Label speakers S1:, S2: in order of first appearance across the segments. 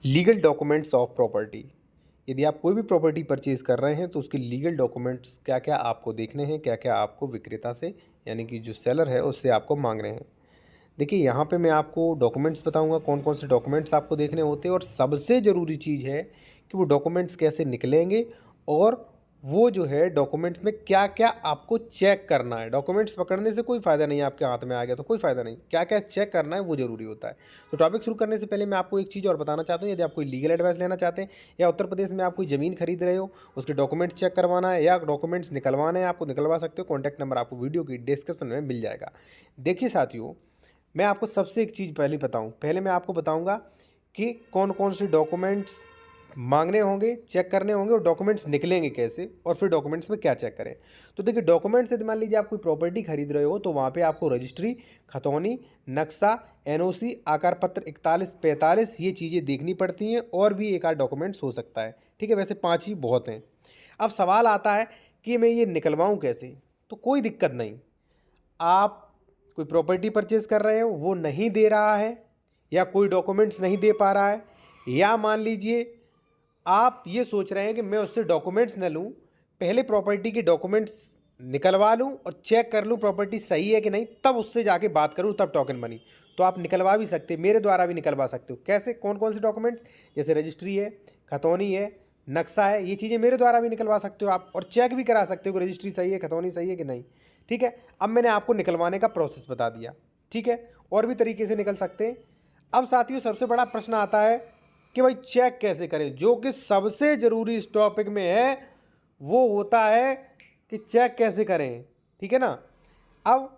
S1: Legal documents of property. यदि आप कोई भी प्रॉपर्टी परचेज कर रहे हैं तो उसके लीगल डॉक्यूमेंट्स क्या क्या आपको देखने हैं, क्या क्या आपको विक्रेता से यानी कि जो सेलर है उससे आपको मांगने हैं। देखिए यहाँ पे मैं आपको डॉक्यूमेंट्स बताऊंगा कौन कौन से डॉक्यूमेंट्स आपको देखने होते हैं, और सबसे ज़रूरी चीज़ है कि वो डॉक्यूमेंट्स कैसे निकलेंगे और वो जो है डॉक्यूमेंट्स में क्या क्या आपको चेक करना है। डॉक्यूमेंट्स पकड़ने से कोई फ़ायदा नहीं है, आपके हाथ में आ गया तो कोई फ़ायदा नहीं, क्या क्या चेक करना है वो ज़रूरी होता है। तो टॉपिक शुरू करने से पहले मैं आपको एक चीज़ और बताना चाहता हूँ, यदि आप कोई लीगल एडवाइस लेना चाहते हैं या उत्तर प्रदेश में आप कोई ज़मीन खरीद रहे हो, उसके डॉक्यूमेंट्स चेक करवाना है या डॉक्यूमेंट्स निकलवाना है, आपको निकलवा सकते हो। कॉन्टैक्ट नंबर आपको वीडियो की डिस्क्रिप्शन में मिल जाएगा। देखिए साथियों, मैं आपको सबसे एक चीज़ पहले मैं आपको बताऊंगा कि कौन कौन से डॉक्यूमेंट्स मांगने होंगे, चेक करने होंगे और डॉक्यूमेंट्स निकलेंगे कैसे, और फिर डॉक्यूमेंट्स में क्या चेक करें। तो देखिए डॉक्यूमेंट्स, यदि मान लीजिए आप कोई प्रॉपर्टी खरीद रहे हो तो वहाँ पे आपको रजिस्ट्री, खतौनी, नक्शा, एनओसी, आकार पत्र 41-45 ये चीज़ें देखनी पड़ती हैं, और भी एक आध डॉक्यूमेंट्स हो सकता है। ठीक है, वैसे 5 ही बहुत हैं। अब सवाल आता है कि मैं ये निकलवाऊँ कैसे। तो कोई दिक्कत नहीं, आप कोई प्रॉपर्टी परचेज कर रहे हो, वो नहीं दे रहा है या कोई डॉक्यूमेंट्स नहीं दे पा रहा है, या मान लीजिए आप ये सोच रहे हैं कि मैं उससे डॉक्यूमेंट्स न लूँ, पहले प्रॉपर्टी के डॉक्यूमेंट्स निकलवा लूँ और चेक कर लूँ प्रॉपर्टी सही है कि नहीं, तब उससे जाके बात करूँ, तब टोकन बनी। तो आप निकलवा भी सकते, मेरे द्वारा भी निकलवा सकते हो। कैसे, कौन कौन से डॉक्यूमेंट्स, जैसे रजिस्ट्री है, खतौनी है, नक्शा है, ये चीज़ें मेरे द्वारा भी निकलवा सकते हो आप, और चेक भी करा सकते हो कि रजिस्ट्री सही है, खतौनी सही है कि नहीं। ठीक है, अब मैंने आपको निकलवाने का प्रोसेस बता दिया। ठीक है, और भी तरीके से निकल सकते हैं। अब साथियों सबसे बड़ा प्रश्न आता है कि भाई चेक कैसे करें, जो कि सबसे ज़रूरी इस टॉपिक में है, वो होता है कि चेक कैसे करें। ठीक है ना। अब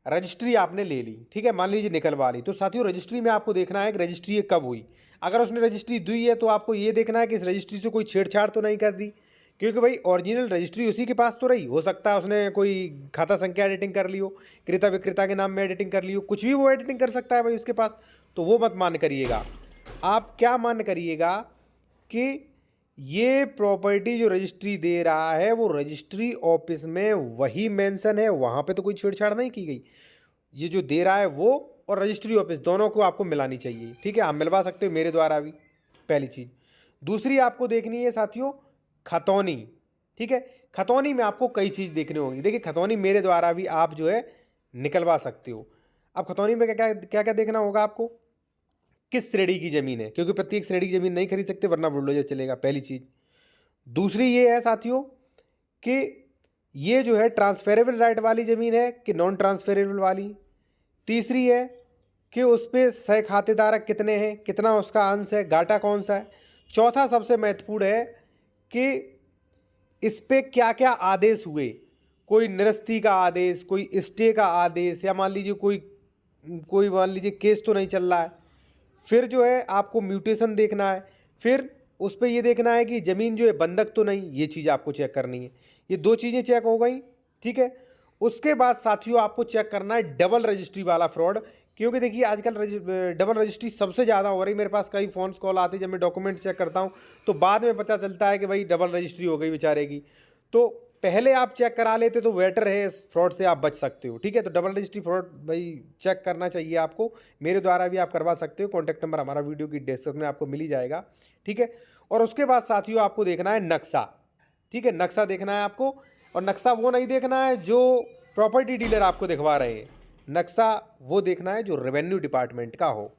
S1: रजिस्ट्री आपने ले ली, ठीक है, मान लीजिए निकलवा ली, तो साथियों रजिस्ट्री में आपको देखना है कि रजिस्ट्री ये कब हुई। अगर उसने रजिस्ट्री दी है तो आपको ये देखना है कि इस रजिस्ट्री से कोई छेड़छाड़ तो नहीं कर दी, क्योंकि भाई ओरिजिनल रजिस्ट्री उसी के पास तो रही। हो सकता है उसने कोई खाता संख्या एडिटिंग कर ली हो, क्रेता विक्रेता के नाम में एडिटिंग कर ली हो, कुछ भी वो एडिटिंग कर सकता है भाई उसके पास। तो वो मत मान करिएगा। आप क्या मान करिएगा कि ये प्रॉपर्टी जो रजिस्ट्री दे रहा है वो रजिस्ट्री ऑफिस में वही मेंशन है, वहाँ पे तो कोई छेड़छाड़ नहीं की गई। ये जो दे रहा है वो और रजिस्ट्री ऑफिस दोनों को आपको मिलानी चाहिए। ठीक है, आप मिलवा सकते हो मेरे द्वारा भी, पहली चीज़। दूसरी आपको देखनी है साथियों खतौनी। ठीक है, खतौनी में आपको कई चीज़ देखनी होगी। देखिए खतौनी मेरे द्वारा भी आप जो है निकलवा सकते हो। अब खतौनी में क्या क्या क्या क्या देखना होगा आपको, किस श्रेणी की ज़मीन है, क्योंकि प्रत्येक श्रेणी की ज़मीन नहीं खरीद सकते वरना बुलडोजर चलेगा, पहली चीज़। दूसरी ये है साथियों कि ये जो है ट्रांसफेरेबल राइट वाली ज़मीन है कि नॉन ट्रांसफेरेबल वाली। तीसरी है कि उस पर सह खातेदारक कितने हैं, कितना उसका अंश है, घाटा कौन सा है। चौथा सबसे महत्वपूर्ण है कि इस पे क्या क्या आदेश हुए, कोई निरस्ती का आदेश, कोई स्टे का आदेश, या मान लीजिए कोई कोई मान लीजिए केस तो नहीं चल रहा है। फिर जो है आपको म्यूटेशन देखना है। फिर उस पर ये देखना है कि ज़मीन जो है बंधक तो नहीं, ये चीज़ आपको चेक करनी है। ये दो चीज़ें चेक हो गई। ठीक है, उसके बाद साथियों आपको चेक करना है डबल रजिस्ट्री वाला फ्रॉड, क्योंकि देखिए आजकल डबल रजिस्ट्री सबसे ज़्यादा हो रही। मेरे पास कई फ़ोन्स कॉल आते हैं, जब मैं डॉक्यूमेंट चेक करता हूँ तो बाद में पता चलता है कि भाई डबल रजिस्ट्री हो गई बेचारे की। तो पहले आप चेक करा लेते तो बेटर है, इस फ्रॉड से आप बच सकते हो। ठीक है, तो डबल रजिस्ट्री फ्रॉड भाई चेक करना चाहिए आपको, मेरे द्वारा भी आप करवा सकते हो। कॉन्टैक्ट नंबर हमारा वीडियो की डिस्क्रिप्शन में आपको मिल ही जाएगा। ठीक है, और उसके बाद साथियों आपको देखना है नक्शा। ठीक है, नक्शा देखना है आपको, और नक्शा वो नहीं देखना है जो प्रॉपर्टी डीलर आपको दिखवा रहे हैं, नक्शा वो देखना है जो रेवेन्यू डिपार्टमेंट का हो।